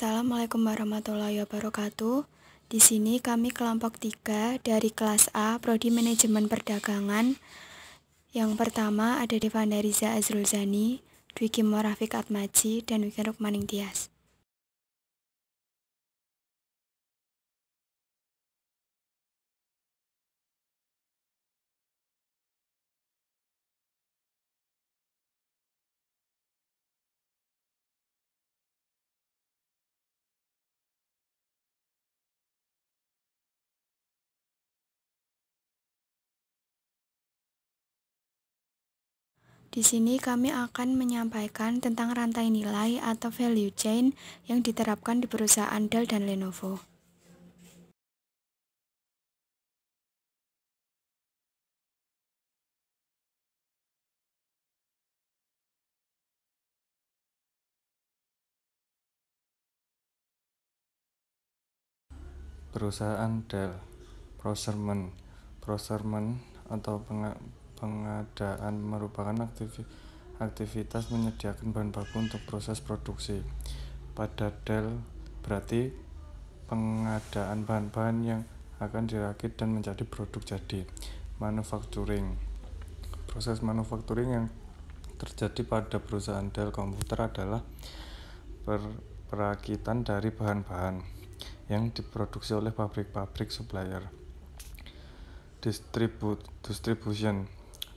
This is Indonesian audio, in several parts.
Assalamualaikum warahmatullahi wabarakatuh. Di sini kami kelompok 3 dari kelas A, Prodi Manajemen Perdagangan. Yang pertama ada Devanda Riza Azrul Zani, Dwiki Morafik Atmaji, dan Wiken Rukmaning Tias. Di sini kami akan menyampaikan tentang rantai nilai atau value chain yang diterapkan di perusahaan Dell dan Lenovo. Perusahaan Dell, procurement atau pengadaan merupakan aktivitas menyediakan bahan baku untuk proses produksi. Pada Dell berarti pengadaan bahan-bahan yang akan dirakit dan menjadi produk jadi. Manufacturing, proses manufacturing yang terjadi pada perusahaan Dell komputer adalah perakitan dari bahan-bahan yang diproduksi oleh pabrik-pabrik supplier. Distribution,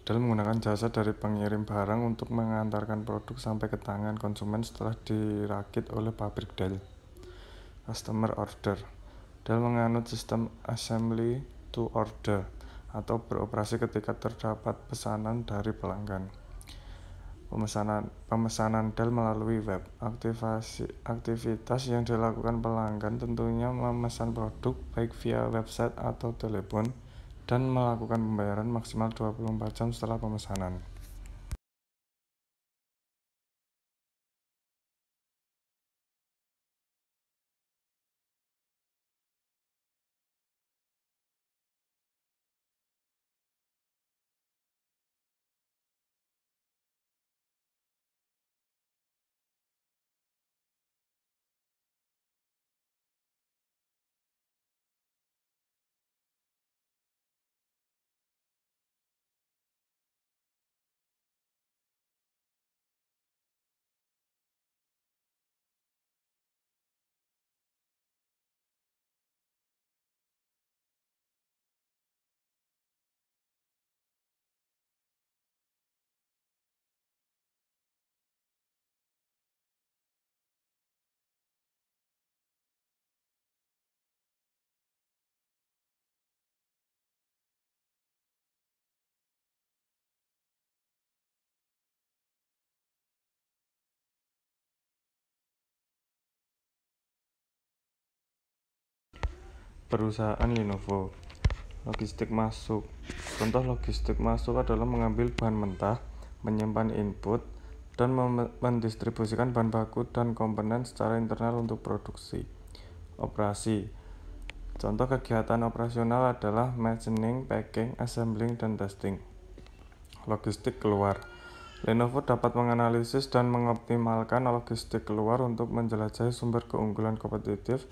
Dell menggunakan jasa dari pengirim barang untuk mengantarkan produk sampai ke tangan konsumen setelah dirakit oleh pabrik Dell. Customer order, Dell menganut sistem assembly to order atau beroperasi ketika terdapat pesanan dari pelanggan. Pemesanan Dell melalui web, aktivitas yang dilakukan pelanggan tentunya memesan produk baik via website atau telepon dan melakukan pembayaran maksimal 24 jam setelah pemesanan. Perusahaan Lenovo, logistik masuk. Contoh logistik masuk adalah mengambil bahan mentah, menyimpan input, dan mendistribusikan bahan baku dan komponen secara internal untuk produksi. Operasi, contoh kegiatan operasional adalah machining, packing, assembling, dan testing. Logistik keluar, Lenovo dapat menganalisis dan mengoptimalkan logistik keluar untuk menjelajahi sumber keunggulan kompetitif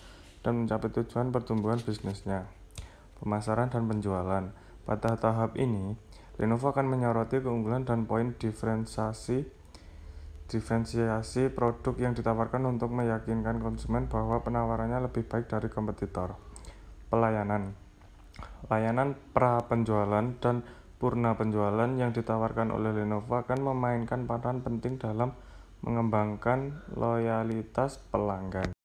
dan mencapai tujuan pertumbuhan bisnisnya. Pemasaran dan penjualan, pada tahap ini Lenovo akan menyoroti keunggulan dan poin diferensiasi produk yang ditawarkan untuk meyakinkan konsumen bahwa penawarannya lebih baik dari kompetitor. Pelayanan, layanan pra-penjualan dan purna penjualan yang ditawarkan oleh Lenovo akan memainkan peran penting dalam mengembangkan loyalitas pelanggan.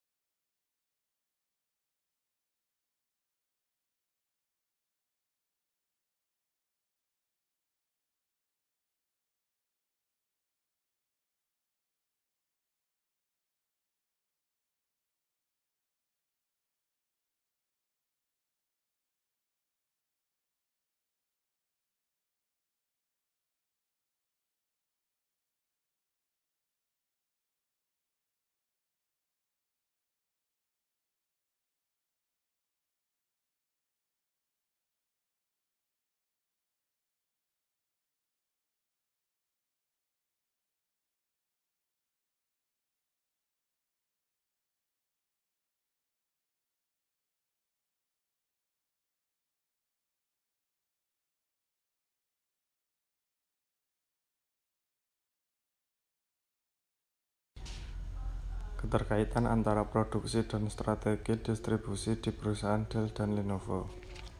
Keterkaitan antara produksi dan strategi distribusi di perusahaan Dell dan Lenovo.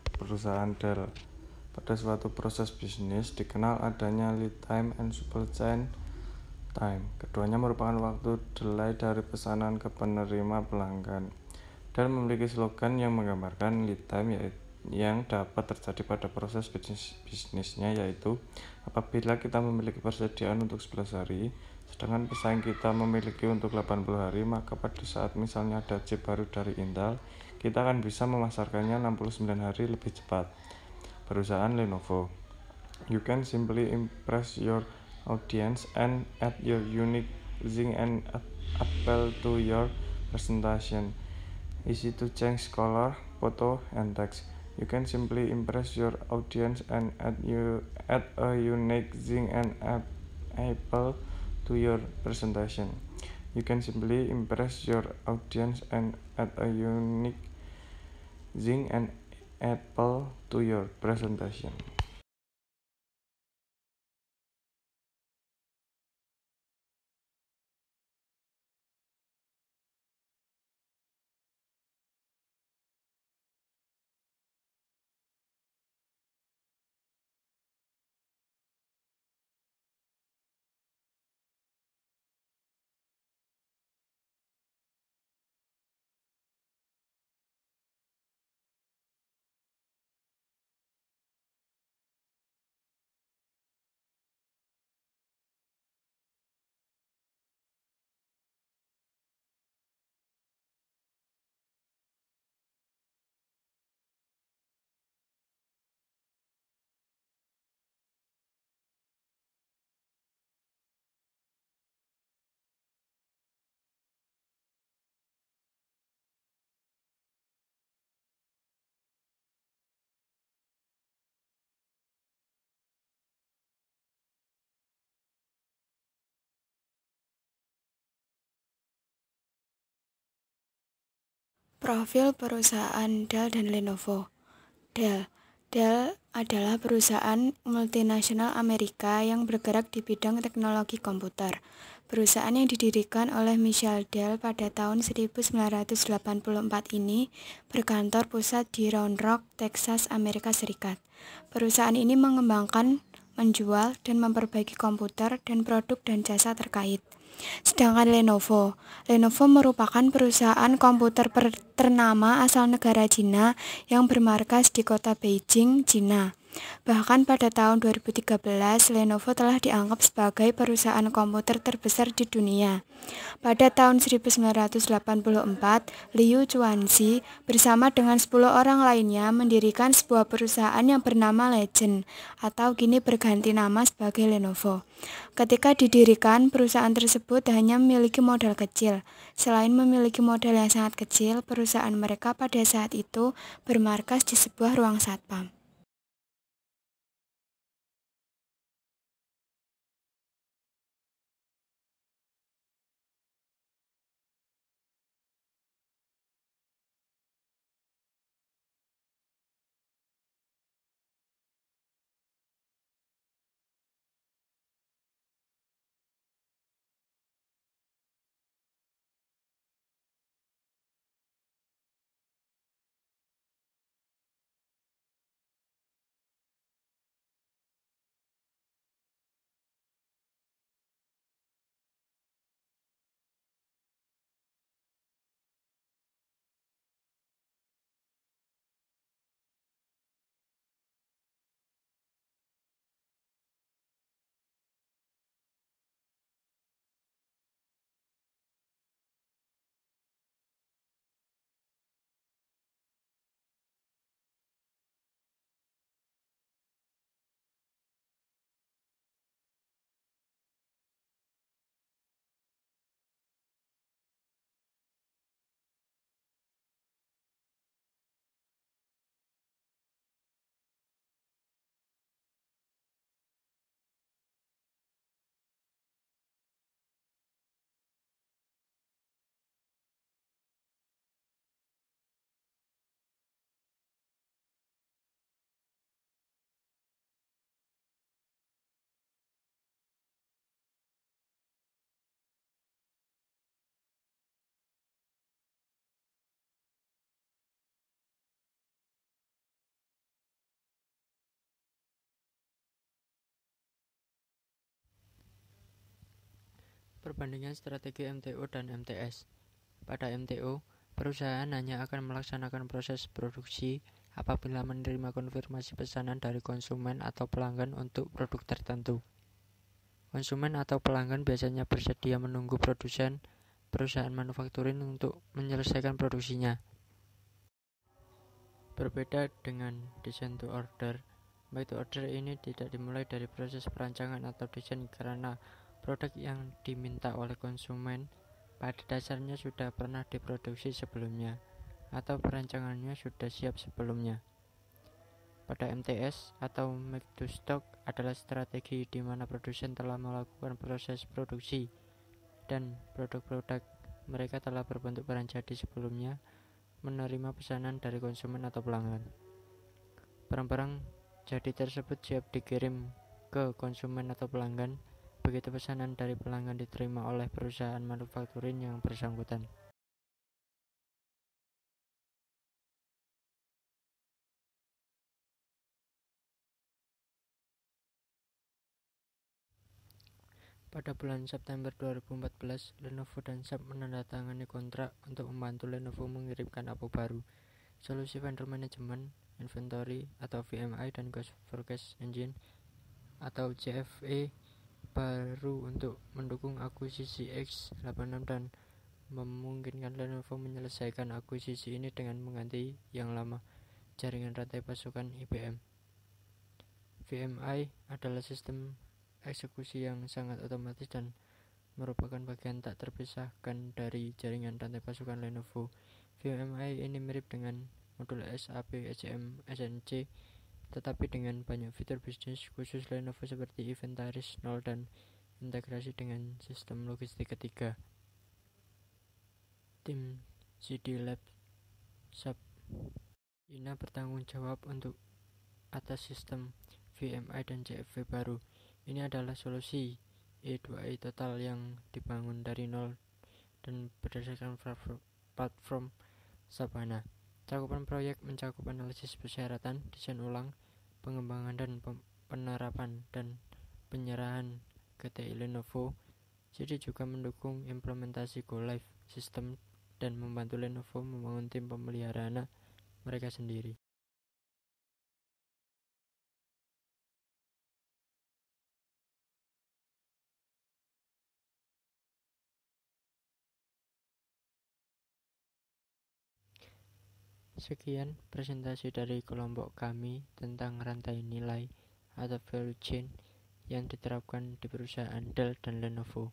Perusahaan Dell pada suatu proses bisnis dikenal adanya lead time and supply chain time. Keduanya merupakan waktu delay dari pesanan ke penerima pelanggan. Dell memiliki slogan yang menggambarkan lead time yang dapat terjadi pada proses bisnisnya, yaitu apabila kita memiliki persediaan untuk 11 hari, sedangkan pesaing kita memiliki untuk 80 hari, maka pada saat misalnya ada chip baru dari Intel, kita akan bisa memasarkannya 69 hari lebih cepat. Perusahaan Lenovo. You can simply impress your audience and add your unique zing and appeal to your presentation. Easy to change color, photo, and text. You can simply impress your audience and add a unique zing and appeal to your presentation. You can simply impress your audience and add a unique zing and appeal to your presentation. Profil perusahaan Dell dan Lenovo. Dell adalah perusahaan multinasional Amerika yang bergerak di bidang teknologi komputer. Perusahaan yang didirikan oleh Michael Dell pada tahun 1984 ini berkantor pusat di Round Rock, Texas, Amerika Serikat. Perusahaan ini mengembangkan, menjual, dan memperbaiki komputer dan produk dan jasa terkait. Sedangkan Lenovo merupakan perusahaan komputer ternama asal negara Cina yang bermarkas di kota Beijing, Cina. Bahkan pada tahun 2013, Lenovo telah dianggap sebagai perusahaan komputer terbesar di dunia. Pada tahun 1984, Liu Chuanxi bersama dengan 10 orang lainnya mendirikan sebuah perusahaan yang bernama Legend, atau kini berganti nama sebagai Lenovo. Ketika didirikan, perusahaan tersebut hanya memiliki modal kecil. Selain memiliki modal yang sangat kecil, perusahaan mereka pada saat itu bermarkas di sebuah ruang satpam. Perbandingan strategi MTO dan MTS. Pada MTO, perusahaan hanya akan melaksanakan proses produksi apabila menerima konfirmasi pesanan dari konsumen atau pelanggan untuk produk tertentu. Konsumen atau pelanggan biasanya bersedia menunggu perusahaan manufakturing untuk menyelesaikan produksinya. Berbeda dengan design to order, make to order ini tidak dimulai dari proses perancangan atau desain karena produk yang diminta oleh konsumen pada dasarnya sudah pernah diproduksi sebelumnya atau perancangannya sudah siap sebelumnya. Pada MTS atau make to stock adalah strategi di mana produsen telah melakukan proses produksi dan produk-produk mereka telah berbentuk barang jadi sebelumnya menerima pesanan dari konsumen atau pelanggan. Barang-barang jadi tersebut siap dikirim ke konsumen atau pelanggan begitu pesanan dari pelanggan diterima oleh perusahaan manufakturing yang bersangkutan. Pada bulan September 2014, Lenovo dan SAP menandatangani kontrak untuk membantu Lenovo mengirimkan APO baru, solusi vendor management, inventory atau VMI dan cost forecast engine atau CFE baru untuk mendukung akuisisi x86 dan memungkinkan Lenovo menyelesaikan akuisisi ini dengan mengganti yang lama, jaringan rantai pasukan IBM. VMI adalah sistem eksekusi yang sangat otomatis dan merupakan bagian tak terpisahkan dari jaringan rantai pasukan Lenovo. VMI ini mirip dengan modul SAP SCM SNC, tetapi dengan banyak fitur bisnis khusus Lenovo seperti inventaris 0 dan integrasi dengan sistem logistik ketiga. Tim CD Lab SAP China bertanggung jawab untuk atas sistem VMI dan CFE baru. Ini adalah solusi E2E total yang dibangun dari nol dan berdasarkan platform Sabana. Cakupan proyek mencakup analisis persyaratan, desain ulang, pengembangan dan penerapan dan penyerahan ke TI Lenovo. CD juga mendukung implementasi Go Live sistem dan membantu Lenovo membangun tim pemeliharaan mereka sendiri. Sekian presentasi dari kelompok kami tentang rantai nilai atau value chain yang diterapkan di perusahaan Dell dan Lenovo.